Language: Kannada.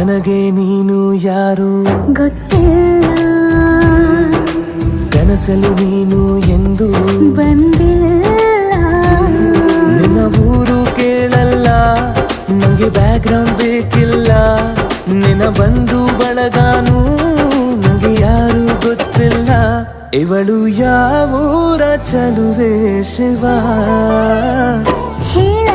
ನನಗೆ ನೀನು ಯಾರು ಗೊತ್ತಿಲ್ಲ, ಕನಸಲು ನೀನು ಎಂದು ಬಂದಿಲ್ಲ. ನಿನ್ನ ಊರು ಕೇಳಲ್ಲ, ನಂಗೆ ಬ್ಯಾಕ್ಗ್ರೌಂಡ್ ಬೇಕಿಲ್ಲ. ನಿನ್ನ ಬಂಧು ಬಳಗಾನು ನಂಗೆ ಯಾರು ಗೊತ್ತಿಲ್ಲ. ಇವಳು ಯಾವೂರ ಚಲುವೆ ಶಿವ ಹೇಳ